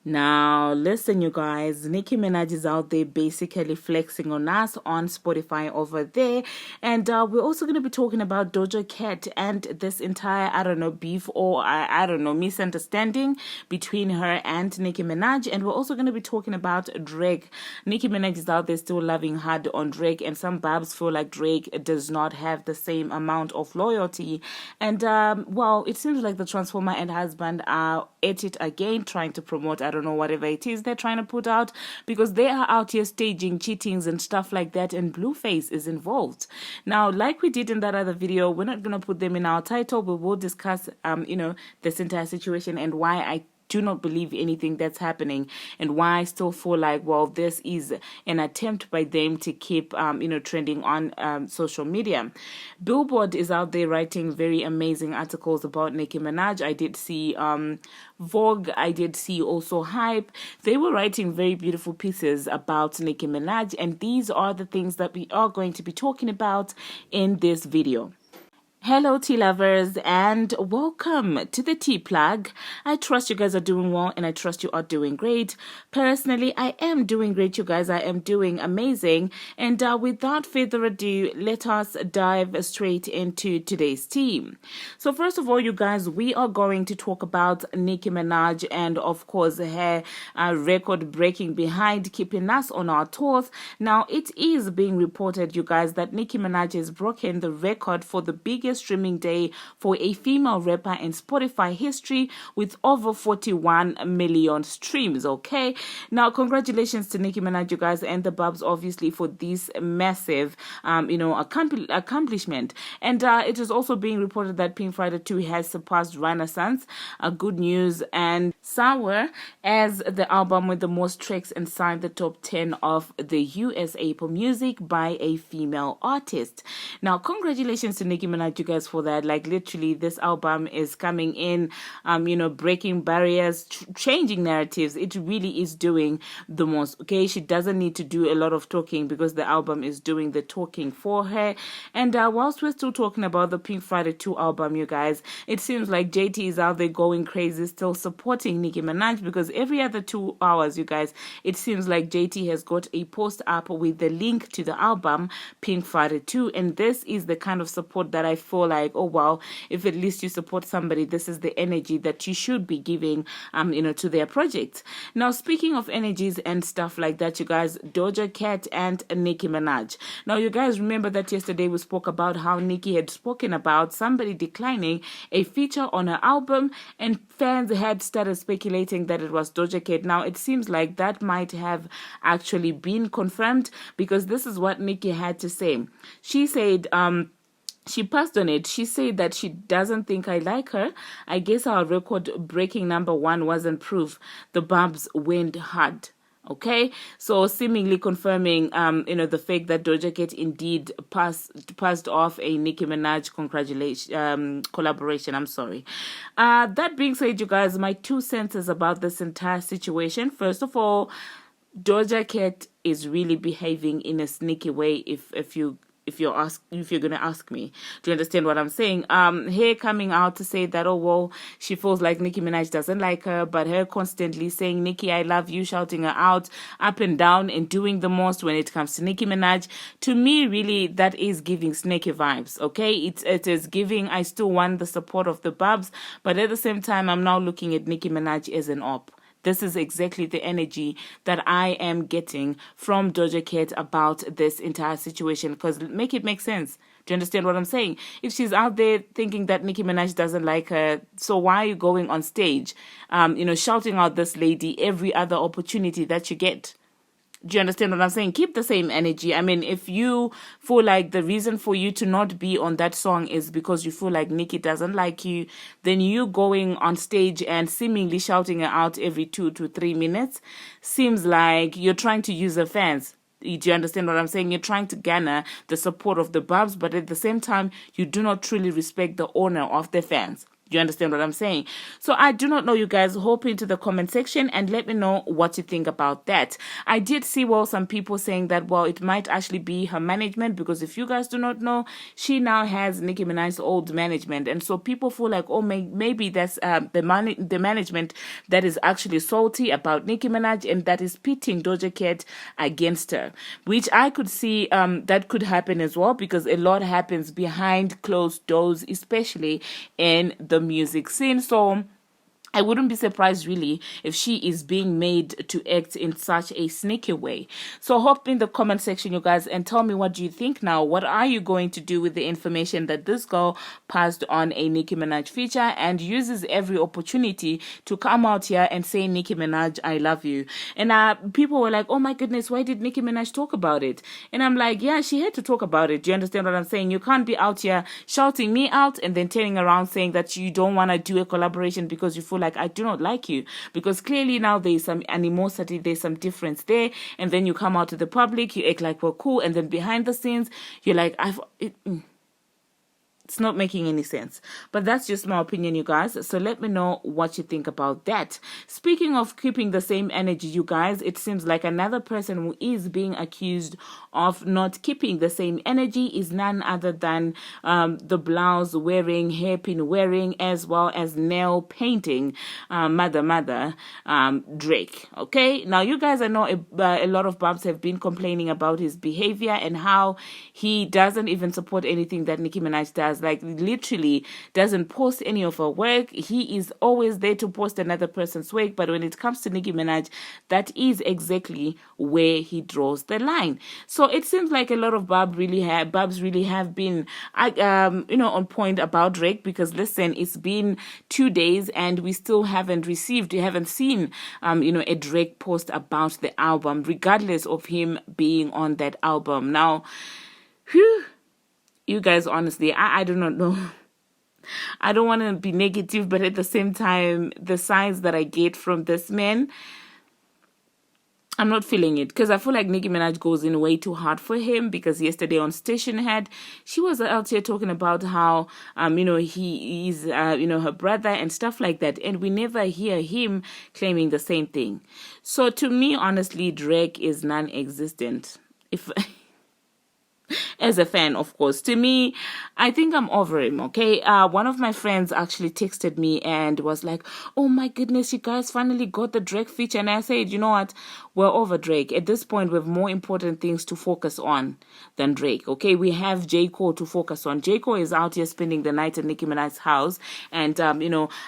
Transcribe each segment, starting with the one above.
Now, listen, you guys, Nicki Minaj is out there basically flexing on us on Spotify over there. And we're also going to be talking about Doja Cat and this entire, beef or, misunderstanding between her and Nicki Minaj. And we're also going to be talking about Drake. Nicki Minaj is out there still loving hard on Drake. And some babs feel like Drake does not have the same amount of loyalty. And, it seems like the Transformer and husband are at it again, trying to promote, whatever it is they're trying to put out, because they are out here staging cheatings and stuff like that, and Blueface is involved. Now, like we did in that other video, we're not going to put them in our title, but we'll discuss, this entire situation and why I do not believe anything that's happening, and why I still feel like, this is an attempt by them to keep, trending on social media. Billboard is out there writing very amazing articles about Nicki Minaj. I did see Vogue. I did see also Hype. They were writing very beautiful pieces about Nicki Minaj, and these are the things that we are going to be talking about in this video. Hello tea lovers, and welcome to the tea plug. I trust you guys are doing well, and I trust you are doing great. Personally, I am doing great, you guys. I am doing amazing. And without further ado, let us dive straight into today's tea. So first of all, you guys, we are going to talk about Nicki Minaj and of course her record breaking behind, keeping us on our toes. Now, it is being reported, you guys, that Nicki Minaj has broken the record for the biggest streaming day for a female rapper in Spotify history, with over 41 million streams. Okay, now congratulations to Nicki Minaj, you guys, and the Barbz, obviously, for this massive accomplishment. And it is also being reported that Pink Friday 2 has surpassed Renaissance, good news, and Sour as the album with the most tracks inside the top 10 of the US Apple Music by a female artist. Now, congratulations to Nicki Minaj, you guys, for that. Like, literally, this album is coming in, breaking barriers, changing narratives. It really is doing the most. Okay, she doesn't need to do a lot of talking because the album is doing the talking for her. And whilst we're still talking about the Pink Friday 2 album, you guys, it seems like JT is out there going crazy, still supporting Nicki Minaj, because every other 2 hours, you guys, it seems like JT has got a post up with the link to the album Pink Friday 2, and this is the kind of support that I feel like, oh wow, if at least you support somebody, this is the energy that you should be giving to their project. Now, speaking of energies and stuff like that, you guys, Doja Cat and Nicki Minaj. Now, you guys remember that yesterday we spoke about how Nicki had spoken about somebody declining a feature on her album, and fans had started speculating that it was Doja Cat. Now, it seems like that might have actually been confirmed, because this is what Nicki had to say. She said, she passed on it. She said that she doesn't think I like her. I guess our record-breaking #1 wasn't proof. The Barbz went hard. Okay, so seemingly confirming, the fact that Doja Cat indeed passed off a Nicki Minaj collaboration. I'm sorry. That being said, you guys, my 2 cents is about this entire situation. First of all, Doja Cat is really behaving in a sneaky way. If you're gonna ask me, do you understand what I'm saying? Her coming out to say that, she feels like Nicki Minaj doesn't like her, but her constantly saying, Nicki, I love you, shouting her out up and down and doing the most when it comes to Nicki Minaj. To me, really, that is giving snaky vibes, okay? It is giving, I still want the support of the Barbz, but at the same time, I'm now looking at Nicki Minaj as an op. This is exactly the energy that I am getting from Doja Cat about this entire situation, because make it make sense. Do you understand what I'm saying? If she's out there thinking that Nicki Minaj doesn't like her, so why are you going on stage, shouting out this lady every other opportunity that you get? Do you understand what I'm saying? Keep the same energy. I mean, if you feel like the reason for you to not be on that song is because you feel like Nicki doesn't like you, then you going on stage and seemingly shouting her out every 2 to 3 minutes seems like you're trying to use her fans. Do you understand what I'm saying? You're trying to garner the support of the Barbz, but at the same time, you do not truly respect the owner of the fans. You understand what I'm saying? So I do not know, you guys. Hop into the comment section and let me know what you think about that. I did see, well, some people saying that, well, it might actually be her management, because if you guys do not know, she now has Nicki Minaj's old management. And so people feel like, oh, maybe that's the management that is actually salty about Nicki Minaj and that is pitting Doja Cat against her, which I could see that could happen as well, because a lot happens behind closed doors, especially in the music scene. So I wouldn't be surprised really if she is being made to act in such a sneaky way. So hop in the comment section, you guys, and tell me, what do you think now? What are you going to do with the information that this girl passed on a Nicki Minaj feature and uses every opportunity to come out here and say, Nicki Minaj, I love you? And people were like, oh my goodness, why did Nicki Minaj talk about it? And I'm like, yeah, she had to talk about it. Do you understand what I'm saying? You can't be out here shouting me out and then turning around saying that you don't want to do a collaboration because you feel like I do not like you, because clearly now there's some animosity, there's some difference there, and then you come out to the public, you act like we're cool, and then behind the scenes you're like, it's not making any sense. But that's just my opinion, you guys. So let me know what you think about that. Speaking of keeping the same energy, you guys, it seems like another person who is being accused of not keeping the same energy is none other than the blouse wearing, hairpin wearing, as well as nail painting mother Drake. Okay, now you guys, I know a lot of Barbz have been complaining about his behavior and how he doesn't even support anything that Nicki Minaj does. Like, literally doesn't post any of her work. He is always there to post another person's work, but when it comes to Nicki Minaj, that is exactly where he draws the line. So it seems like a lot of Barbz really have been on point about Drake, because listen, it's been 2 days and we still haven't seen a Drake post about the album, regardless of him being on that album. Now, you guys, honestly, I do not know. I don't want to be negative, but at the same time, the signs that I get from this man, I'm not feeling it, because I feel like Nicki Minaj goes in way too hard for him. Because yesterday on Station Head, she was out here talking about how he is her brother and stuff like that, and we never hear him claiming the same thing. So to me, honestly, Drake is non-existent. If as a fan, of course. To me, I think I'm over him, okay? One of my friends actually texted me and was like, oh my goodness, you guys finally got the Drake feature. And I said, you know what? We're over Drake. At this point, we have more important things to focus on than Drake, okay? We have J. Cole to focus on. J. Cole is out here spending the night at Nicki Minaj's house and,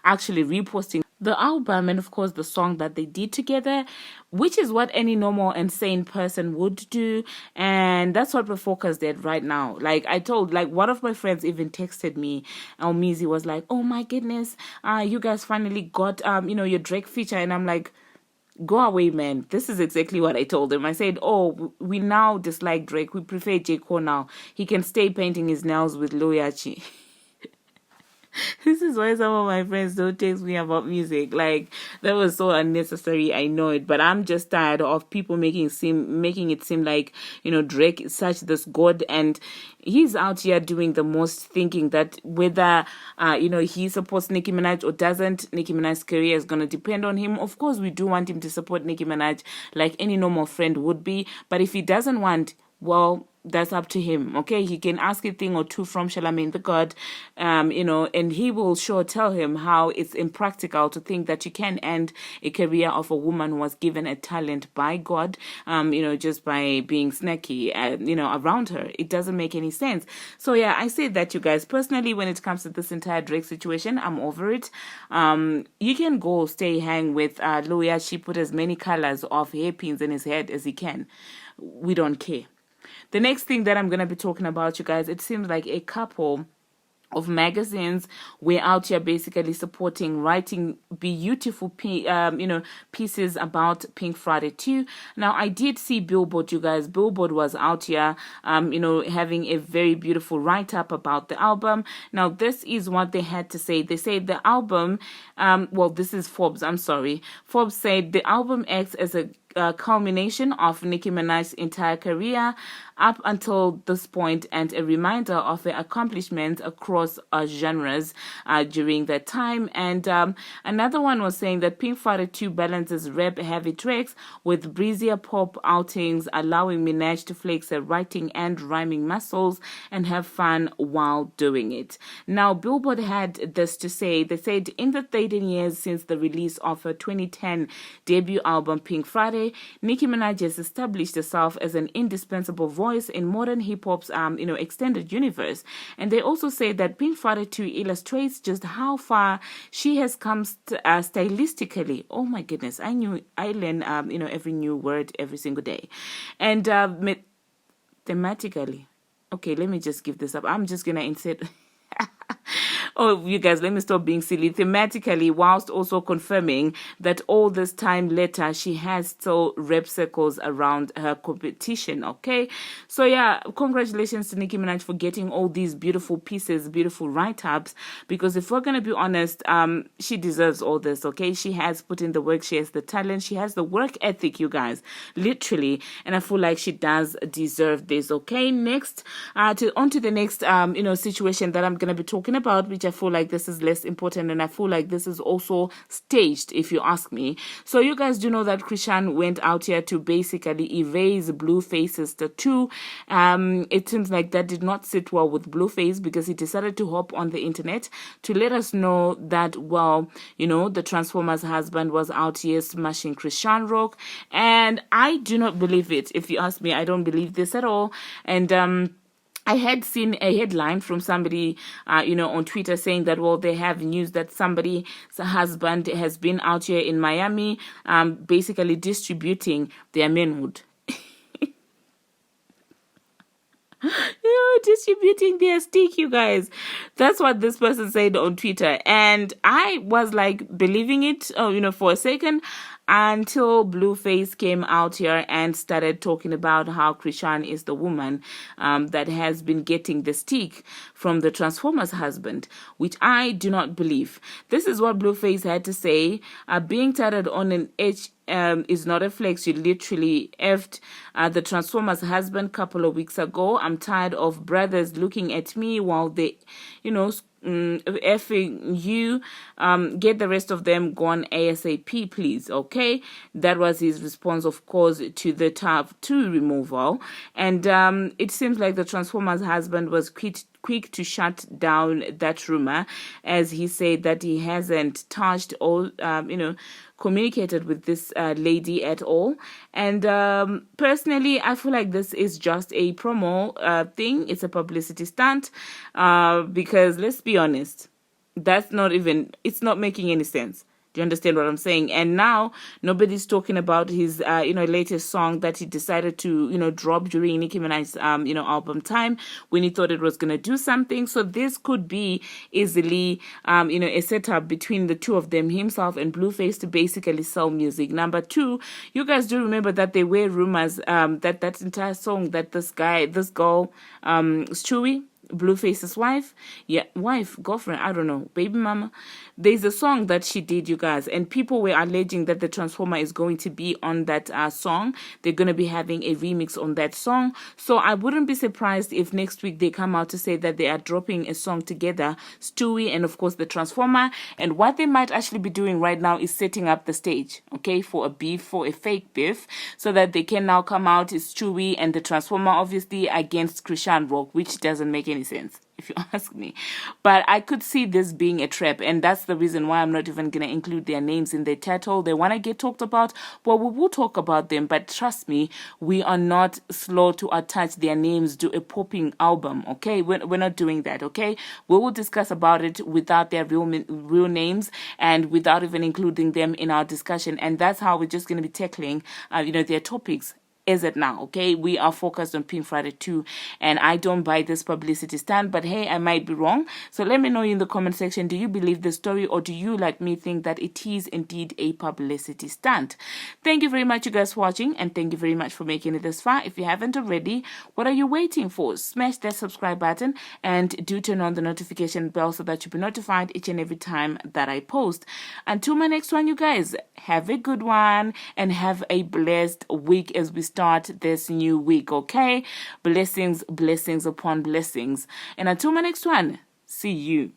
actually reposting the album and, of course, the song that they did together, which is what any normal and sane person would do. And that's what we're focused at right now. Like, one of my friends even texted me, Almizi was like, oh my goodness, you guys finally got, your Drake feature. And I'm like, go away, man. This is exactly what I told him. I said, oh, we now dislike Drake. We prefer J. Cole now. He can stay painting his nails with Loyachi. This is why some of my friends don't text me about music. Like, that was so unnecessary. I know it, but I'm just tired of people making it seem like, Drake is such this god, and he's out here doing the most, thinking that whether he supports Nicki Minaj or doesn't, Nicki Minaj's career is gonna depend on him. Of course, we do want him to support Nicki Minaj like any normal friend would be, but if he doesn't want, well, that's up to him, okay? He can ask a thing or two from Charlamagne the God, and he will sure tell him how it's impractical to think that you can end a career of a woman who was given a talent by God, just by being snacky, around her. It doesn't make any sense. So yeah, I say that, you guys. Personally, when it comes to this entire Drake situation, I'm over it. You can go hang with Loya. She put as many colors of hairpins in his head as he can. We don't care. The next thing that I'm going to be talking about, you guys, it seems like a couple of magazines were out here basically writing beautiful pieces about Pink Friday 2. Now, I did see Billboard, you guys. Billboard was out here having a very beautiful write-up about the album. Now, this is what they had to say. They said the album, this is Forbes, I'm sorry. Forbes said the album acts as a culmination of Nicki Minaj's entire career up until this point, and a reminder of her accomplishments across genres during that time. And another one was saying that Pink Friday 2 balances rap heavy tracks with breezier pop outings, allowing Minaj to flex her writing and rhyming muscles and have fun while doing it. Now, Billboard had this to say. They said, in the 13 years since the release of her 2010 debut album Pink Friday, Nicki Minaj has established herself as an indispensable voice in modern hip-hop's extended universe. And they also say that Pink Friday 2 illustrates just how far she has come stylistically. Oh my goodness, I learn every new word every single day. And thematically. Okay, let me just give this up. I'm just gonna insert Oh, you guys, let me stop being silly. Thematically, whilst also confirming that all this time later, she has still rep circles around her competition, okay? So, yeah, congratulations to Nicki Minaj for getting all these beautiful pieces, beautiful write-ups, because if we're going to be honest, she deserves all this, okay? She has put in the work, she has the talent, she has the work ethic, you guys, literally, and I feel like she does deserve this, okay? Next, on to the next, situation that I'm going to be talking about, which I feel like this is less important, and I feel like this is also staged, if you ask me. So you guys do know that Chrisean went out here to basically erase Blueface's tattoo. It seems like that did not sit well with Blueface, because he decided to hop on the internet to let us know that, well, the Transformers husband was out here smashing Chrisean Rock, and I do not believe it. If you ask me, I don't believe this at all. And I had seen a headline from somebody, on Twitter saying that, well, they have news that somebody's husband has been out here in Miami, basically distributing their manhood. Distributing their stick, you guys. That's what this person said on Twitter. And I was like believing it, for a second, until Blueface came out here and started talking about how Chrisean is the woman that has been getting the stick from the Transformers husband, which I do not believe. This is what Blueface had to say. Being tatted on an H is not a flex. You literally effed the Transformers husband a couple of weeks ago. I'm tired of brothers looking at me while they, effing you. Get the rest of them gone ASAP, please. Okay, that was his response, of course, to the tattoo removal. And it seems like the Transformers husband was quick to shut down that rumor, as he said that he hasn't touched or communicated with this lady at all. And personally, I feel like this is just a promo thing. It's a publicity stunt, because let's be honest, it's not making any sense. Do you understand what I'm saying? And now nobody's talking about his, latest song that he decided to, drop during Nicki Minaj's, album time, when he thought it was going to do something. So this could be easily, a setup between the two of them, himself and Blueface, to basically sell music. Number two, you guys do remember that there were rumors that entire song that this girl, Stewie, Blueface's girlfriend, I don't know, baby mama. There's a song that she did, you guys, and people were alleging that the Transformer is going to be on that song. They're going to be having a remix on that song. So I wouldn't be surprised if next week they come out to say that they are dropping a song together, Stewie and of course the Transformer. And what they might actually be doing right now is setting up the stage, okay, for a fake beef, so that they can now come out as Stewie and the Transformer, obviously, against Chrisean Rock, which doesn't make any sense, if you ask me. But I could see this being a trap, and that's the reason why I'm not even going to include their names in the title. They want to get talked about, well, we will talk about them, but trust me, we are not slow to attach their names to a popping album, okay? We're not doing that, okay? We will discuss about it without their real names and without even including them in our discussion, and that's how we're just going to be tackling, their topics. is it now, okay? We are focused on Pink Friday 2, and I don't buy this publicity stunt, but hey, I might be wrong. So let me know in the comment section, do you believe the story, or do you, like me, think that it is indeed a publicity stunt? Thank you very much, you guys, for watching, and thank you very much for making it this far. If you haven't already, what are you waiting for? Smash that subscribe button and do turn on the notification bell so that you'll be notified each and every time that I post. Until my next one, you guys, have a good one and have a blessed week as we start this new week, okay? Blessings, blessings upon blessings. And until my next one, see you.